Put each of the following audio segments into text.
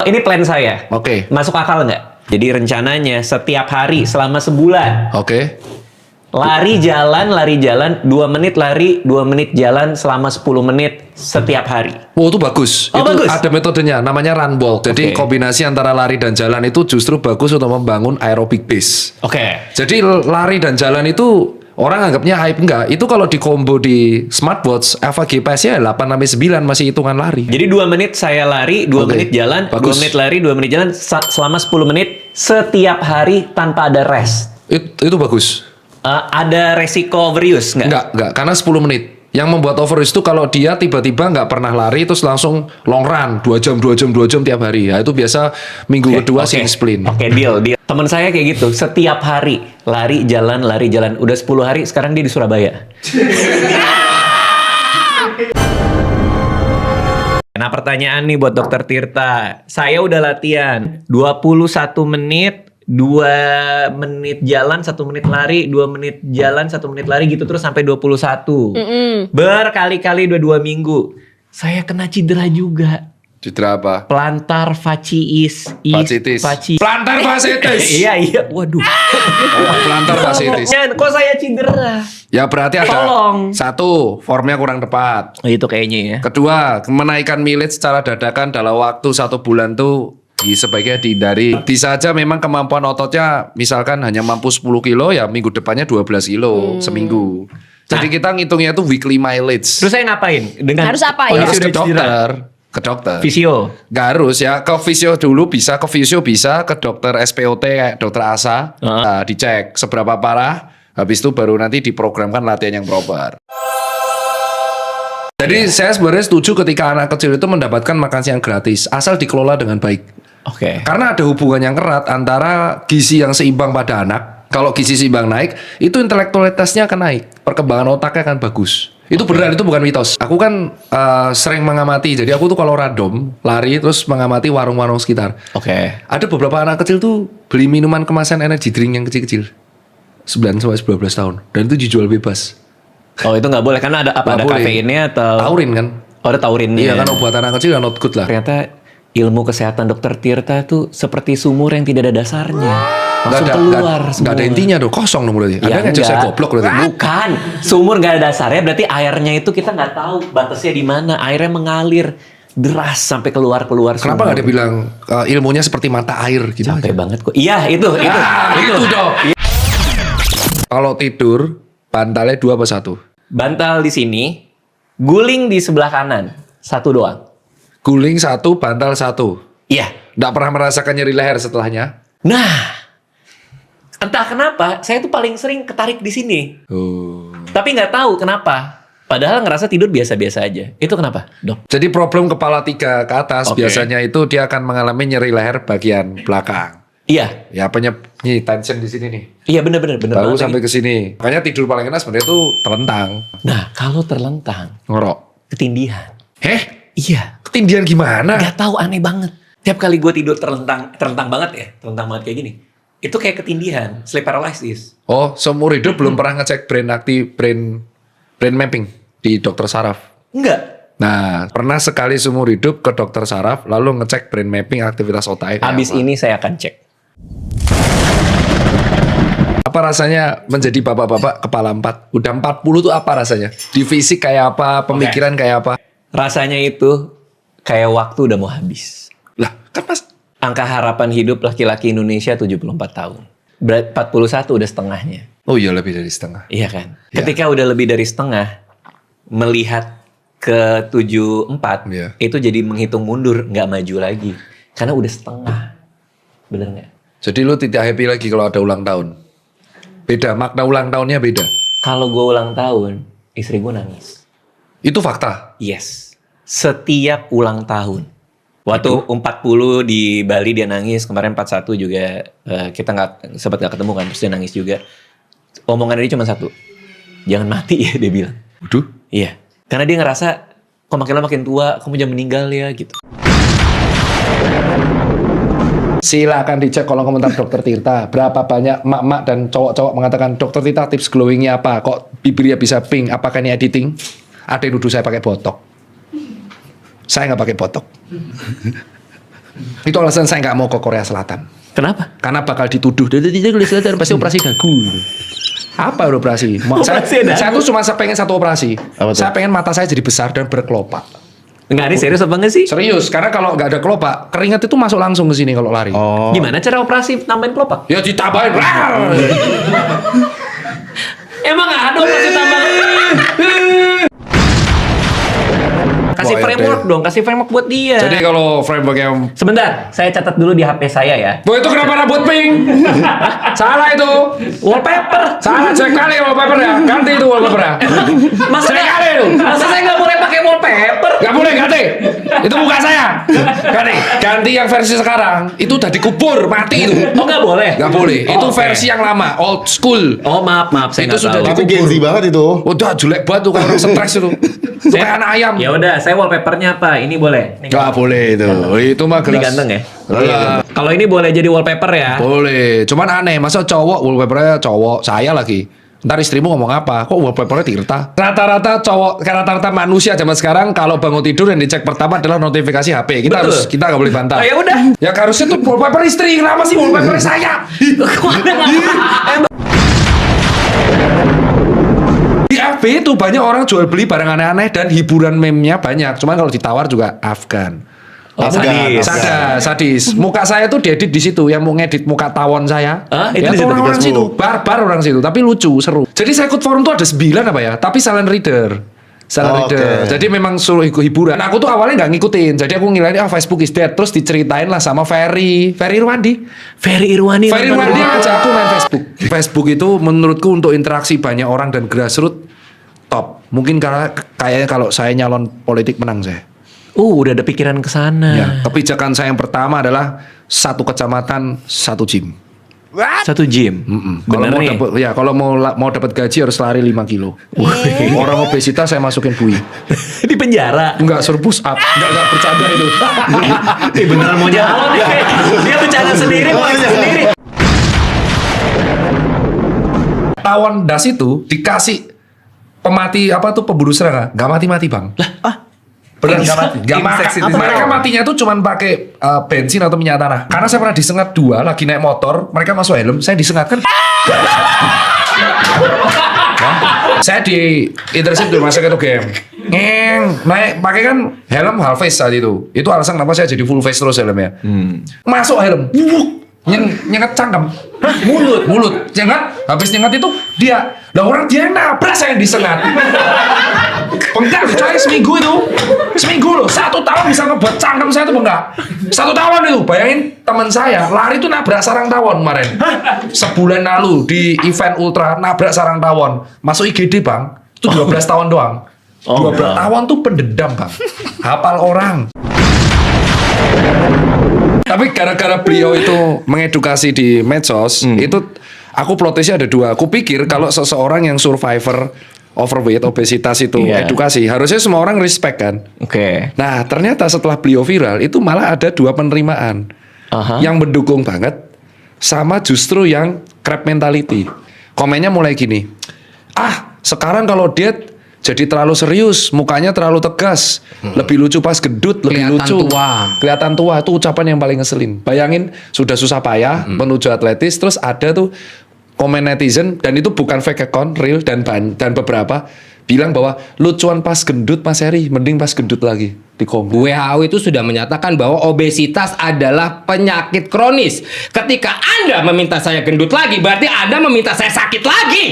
Ini plan saya. Oke. Masuk akal nggak? Jadi rencananya setiap hari selama sebulan. Oke. Lari jalan, 2 menit lari, 2 menit jalan selama 10 menit setiap hari. Oh, itu bagus. Oh, itu bagus. ada metodenya, namanya run walk. Jadi Oke. kombinasi antara lari dan jalan itu justru bagus untuk membangun aerobic base. Oke. Jadi lari dan jalan itu orang anggapnya hype, enggak. Itu kalau di combo di smartwatch, EVA GPS-nya 8-9 masih hitungan lari. Jadi 2 menit saya lari, 2 Oke. menit jalan, 2 Bagus. menit lari, 2 menit jalan selama 10 menit setiap hari tanpa ada rest. Itu bagus. Ada resiko overuse nggak? Enggak, karena 10 menit. Yang membuat overuse itu kalau dia tiba-tiba nggak pernah lari terus langsung long run 2 jam tiap hari. Ya itu biasa minggu kedua sing spleen. Oke, deal. Temen saya kayak gitu, setiap hari lari jalan. Udah 10 hari, sekarang dia di Surabaya. Nah, pertanyaan nih buat Dokter Tirta. Saya udah latihan 21 menit, 2 menit jalan, 1 menit lari, 2 menit jalan, 1 menit lari gitu terus sampai 21. Berkali-kali 2 minggu. Saya kena cedera juga. Cedera apa? Plantar fasciitis. Plantar fasciitis. Iya. Waduh. Plantar fasciitis. Kok saya cedera? Ya berarti ada Tolong. satu, formnya kurang tepat. Oh, itu kayaknya ya. Kedua, menaikkan mileage secara dadakan dalam waktu 1 bulan tuh sebaiknya dihindari. Bisa aja memang kemampuan ototnya misalkan hanya mampu 10 kilo ya minggu depannya 12 kilo seminggu. Jadi kita ngitungnya itu weekly mileage. Terus saya ngapain? Harus apa ya? Harus Kondisi ke udah cedera. dokter. Ke dokter. Fisio. Gak harus ya, ke fisio dulu bisa, ke fisio bisa, ke dokter SPOT kayak dokter ASA. Nah, dicek seberapa parah, habis itu baru nanti diprogramkan latihan yang proper. Jadi saya sebenarnya setuju ketika anak kecil itu mendapatkan makan siang gratis, asal dikelola dengan baik. Oke. Karena ada hubungan yang erat antara gizi yang seimbang pada anak. Kalau gizi seimbang naik, itu intelektualitasnya akan naik, perkembangan otaknya akan bagus. Itu beneran, itu bukan mitos. Aku kan sering mengamati, jadi aku tuh kalau random lari terus mengamati warung-warung sekitar. Oke. Ada beberapa anak kecil tuh beli minuman kemasan energy drink yang kecil-kecil, 9-11 tahun, dan itu dijual bebas. Oh, itu nggak boleh karena ada apa? Nggak Ada boleh. kafeinnya atau? Taurin kan? Oh, ada taurinnya. Iya kan, obat anak kecil not good lah. Ternyata ilmu kesehatan Dokter Tirta tuh seperti sumur yang tidak ada dasarnya. Langsung Nggak keluar semua. ada intinya dong, kosong dong berarti. Ada nggak saya goblok berarti? Bukan. Sumur nggak ada dasarnya berarti airnya itu kita nggak tahu batasnya di mana. Airnya mengalir deras sampai keluar Kenapa nggak dibilang ilmunya seperti mata air gitu? Capek banget kok. Iya, itu. Itu dong. Kalau tidur, bantalnya 2 apa 1? Bantal di sini, guling di sebelah kanan. 1 doang. Guling 1, bantal 1. Iya. Nggak pernah merasakan nyeri leher setelahnya? Nah, entah kenapa saya tuh paling sering ketarik di sini. Oh. Tapi nggak tahu kenapa. Padahal ngerasa tidur biasa-biasa aja. Itu kenapa, Dok? Jadi problem kepala 3 ke atas Oke. biasanya itu dia akan mengalami nyeri leher bagian belakang. Iya. Ya nih tension di sini nih. Iya, bener Baru banget sampai ini. ke sini. Makanya tidur paling enak sebenarnya itu terlentang. Nah, kalau terlentang, Ngorok. ketindihan. Iya. Ketindihan gimana? Nggak tahu, aneh banget. Tiap kali gue tidur terlentang banget ya. Terlentang banget kayak gini. Itu kayak ketindihan, sleep paralysis. Oh, seumur hidup belum pernah ngecek brain mapping di dokter saraf. Enggak. Nah, pernah sekali seumur hidup ke dokter saraf, lalu ngecek brain mapping aktivitas otaknya. Abis ini saya akan cek. Apa rasanya menjadi bapak-bapak kepala 4? Udah 40 tuh apa rasanya? Di fisik kayak apa? Pemikiran kayak apa? Rasanya itu kayak waktu udah mau habis. Lah, kan mas... Angka harapan hidup laki-laki Indonesia 74 tahun. Berat 41 udah setengahnya. Oh iya, lebih dari setengah. Iya kan? Iya. Ketika udah lebih dari setengah, melihat ke 74, Iya. itu jadi menghitung mundur, nggak maju lagi. Karena udah setengah. Bener nggak? Jadi lu tidak happy lagi kalau ada ulang tahun? Beda, makna ulang tahunnya beda. Kalau gue ulang tahun, istri gue nangis. Itu fakta. Yes. Setiap ulang tahun. Waktu 40 di Bali dia nangis, kemarin 41 juga kita sempat nggak ketemu kan, terus dia nangis juga. Omongan dia cuma satu, jangan mati ya dia bilang. Waduh. Iya, karena dia ngerasa kok makin lama makin tua, kamu jangan meninggal ya gitu. Silakan dicek kolom komentar Dokter Tirta. Berapa banyak mak-mak dan cowok-cowok mengatakan Dokter Tirta tips glowingnya apa? Kok bibirnya bisa pink? Apakah ini editing? Ada yang nuduh saya pakai botok. Saya nggak pakai botok. Itu alasan saya nggak mau ke Korea Selatan. Kenapa? Karena bakal dituduh dari Korea Selatan pasti operasi dagu. Apa operasi? Operasi dagu? Saya tuh cuma pengen satu operasi. Apa tuh? Saya pengen mata saya jadi besar dan berkelopak. Enggak, ini serius apa enggak sih? Serius, karena kalau nggak ada kelopak, keringat itu masuk langsung ke sini kalau lari. Oh. Gimana cara operasi tambahin kelopak? Ya ditambahin. Emang nggak ada operasi tambahan? Kasih Wah, framework ya, dong, kasih framework buat dia. Jadi kalau framework yang Sebentar, saya catat dulu di HP saya ya. Bu itu kenapa rambut pink? Salah itu. Wallpaper. Salah, cek kali wallpaper ya. Ganti itu wallpaper ya. Masa Cek kali itu. Masa saya nggak boleh pakai wallpaper? Gak boleh ganti. Itu muka saya. Ganti yang versi sekarang. Itu udah dikubur, mati itu. Oh nggak boleh? Gak boleh. Itu Oh, oke. versi yang lama, old school. Oh maaf, saya Itu nggak sudah tahu. Tapi Gen Z banget itu. Udah jelek banget tuh kayak orang stres itu. Itu kayak anak ayam. Ya udah, saya wallpapernya apa? Ini boleh. Ini Gak boleh itu. Itu mah Ini gelas. ganteng ya? Lah, Kalau ini boleh jadi wallpaper ya? boleh. Cuman aneh, masa cowok wallpapernya cowok, saya lagi. Ntar istrimu ngomong apa? Kok wallpapernya Tirta? Rata-rata cowok, rata-rata manusia zaman sekarang kalau bangun tidur yang dicek pertama adalah notifikasi HP. Betul. Kita nggak boleh bantah. Oh, ya udah. Ya harusnya tuh wallpaper istri, kenapa sih wallpaper saya? Di FB itu banyak orang jual beli barang aneh-aneh dan hiburan meme-nya banyak. Cuman kalau ditawar juga Afgan. Oh, Afgan. sadis. Sadis. Muka saya tuh diedit di situ, yang mau ngedit muka tawon saya. Hah? Itu Ya, di tuh situ? orang-orang Di situ, Facebook? barbar orang situ, tapi lucu, seru. Jadi saya ikut forum tuh ada 9 apa ya, tapi silent reader. Silent Oh, reader. oke. Jadi memang suruh hiburan. Nah, aku tuh awalnya nggak ngikutin. Jadi aku ngirain Facebook is dead. Terus diceritain lah sama Ferry Irwandi. Ferry Irwandi. Ferry Irwandi ngajak aku main Facebook. Facebook itu menurutku untuk interaksi banyak orang dan grassroots top. Mungkin karena kayaknya kalau saya nyalon politik menang saya. Udah ada pikiran ke sana. Ya, kebijakan saya yang pertama adalah satu kecamatan satu gym. Satu gym. Kalau Bener mau nih. dapat ya kalau mau dapat gaji harus lari 5 kilo. Orang obesitas saya masukin bui. Di penjara. Enggak suruh push up. Enggak bercanda itu. Ih, beneran mau nyalon nih. Dia bercanda sendiri, mau sendiri. Tawon das itu dikasih pemati apa tuh pemburu serangga. Enggak mati-mati, Bang. Benar nggak mati. Mereka matinya tuh cuman pakai bensin atau minyak tanah. Karena saya pernah disengat 2 lagi naik motor, mereka masuk helm, saya disengat kan. Saya di internship di rumah sakit UGM. Naik pakai kan helm half face saat itu. Itu alasan kenapa saya jadi full face terus helmnya. Masuk helm, nyengat cangkem. Mulut. Nyengat, habis nyengat itu dia. Lah orang dia yang nabrak saya yang disengat. Bengkak coy seminggu itu. Seminggu loh, 1 tahun bisa ngebuat cangkem saya tuh bengkak. 1 tahun itu, bayangin teman saya lari tuh nabrak sarang tawon kemarin. Sebulan lalu di event ultra nabrak sarang tawon. Masuk IGD Bang, itu 12 tahun doang. 12 tahun tuh pendendam Bang. Hafal orang. Tapi gara-gara beliau itu mengedukasi di medsos, itu aku protesnya ada 2. Aku pikir kalau seseorang yang survivor overweight, obesitas itu Iya. edukasi, harusnya semua orang respect kan. Oke. Nah, ternyata setelah beliau viral itu malah ada 2 penerimaan. Aha. Yang mendukung banget sama justru yang crab mentality. Komennya mulai gini. Sekarang kalau diet jadi terlalu serius, mukanya terlalu tegas, lebih lucu pas gendut, lebih Kelihatan lucu. tua. Kelihatan tua itu ucapan yang paling ngeselin. Bayangin sudah susah payah menuju atletis, terus ada tuh komen netizen dan itu bukan fake account, real dan beberapa bilang bahwa lucuan pas gendut Mas Heri, mending pas gendut lagi di komen. WHO itu sudah menyatakan bahwa obesitas adalah penyakit kronis. Ketika Anda meminta saya gendut lagi, berarti Anda meminta saya sakit lagi.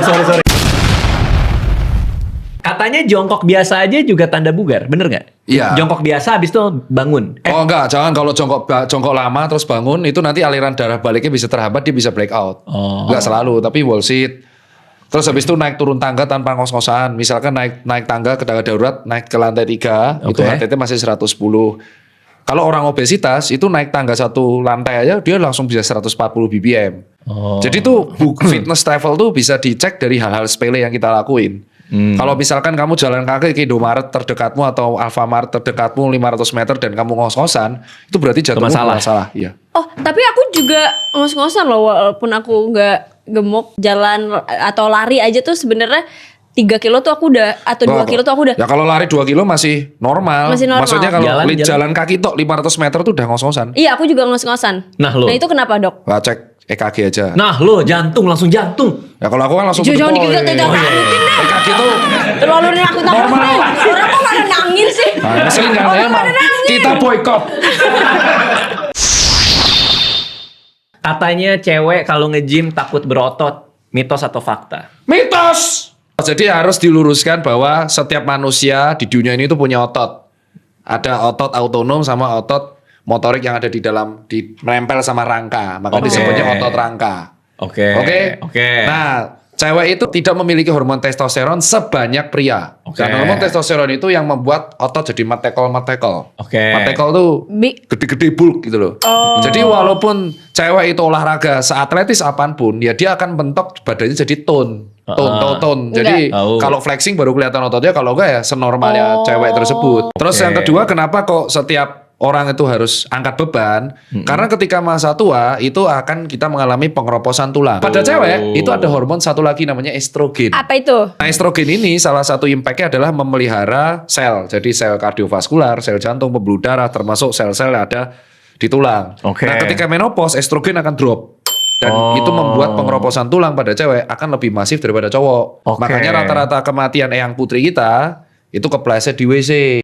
Sorry. Katanya jongkok biasa aja juga tanda bugar, bener nggak? Iya. Jongkok biasa habis itu bangun. Oh enggak, jangan kalau jongkok lama terus bangun itu nanti aliran darah baliknya bisa terhambat, dia bisa blackout. Oh. Enggak selalu, tapi wall sit. Terus habis itu naik turun tangga tanpa ngos-ngosan. Misalkan naik tangga ke tangga darurat, naik ke lantai 3, itu Oke. HTT masih 110. Kalau orang obesitas itu naik tangga 1 lantai aja dia langsung bisa 140 BPM. Oh. Jadi tuh fitness level tuh bisa dicek dari hal-hal sepele yang kita lakuin. Kalau misalkan kamu jalan kaki ke Indomaret terdekatmu atau Alfamart terdekatmu 500 meter dan kamu ngos-ngosan, itu berarti jantungmu Bermasalah. bermasalah. Iya. Oh, tapi aku juga ngos-ngosan loh walaupun aku nggak gemuk jalan atau lari aja tuh sebenarnya 3 kilo tuh aku udah, atau 2 kilo tuh aku udah. Ya kalau lari 2 kilo masih normal. Masih normal. Maksudnya kalau Jalan. jalan kaki tok 500 meter tuh udah ngos-ngosan. Iya, aku juga ngos-ngosan. Nah, lo. Nah itu kenapa dok? Wah, cek EKG aja. Nah lo jantung langsung jantung. Ya kalau aku kan langsung Jangan to the dikit, point. jangan takutin deh. EKG tuh Terlalu nakut-nakutin. Normal. Orang kok pada nangis sih? nah, ngeselin kan Orang emang. pada nangis. Kita boykot. Katanya cewek kalau nge-gym takut berotot. Mitos atau fakta? Mitos. Jadi harus diluruskan bahwa setiap manusia di dunia ini tuh punya otot. Ada otot autonom sama otot motorik yang ada di dalam menempel sama rangka. Maka Oke. disebutnya otot rangka. Oke. Oke. Nah, cewek itu tidak memiliki hormon testosteron sebanyak pria. Oke. Dan hormon testosteron itu yang membuat otot jadi metekol-metekol. Oke. Metekol tuh gede-gede bulk gitu loh. Jadi walaupun cewek itu olahraga seatletis apapun, ya dia akan bentok badannya jadi tone. Tone. Jadi Tahu. kalau flexing baru kelihatan ototnya, kalau enggak ya senormalnya cewek tersebut. Terus Oke. yang kedua, kenapa kok setiap orang itu harus angkat beban? Karena ketika masa tua itu akan kita mengalami pengeroposan tulang. Pada cewek itu ada hormon satu lagi namanya estrogen. Apa itu? Nah, estrogen ini salah satu impactnya adalah memelihara sel. Jadi sel kardiovaskular, sel jantung, pembuluh darah, termasuk sel-sel yang ada di tulang. Oke. Nah, ketika menopause, estrogen akan drop. Dan itu membuat pengeroposan tulang pada cewek akan lebih masif daripada cowok. Oke. Makanya rata-rata kematian eyang putri kita itu kepleset di WC.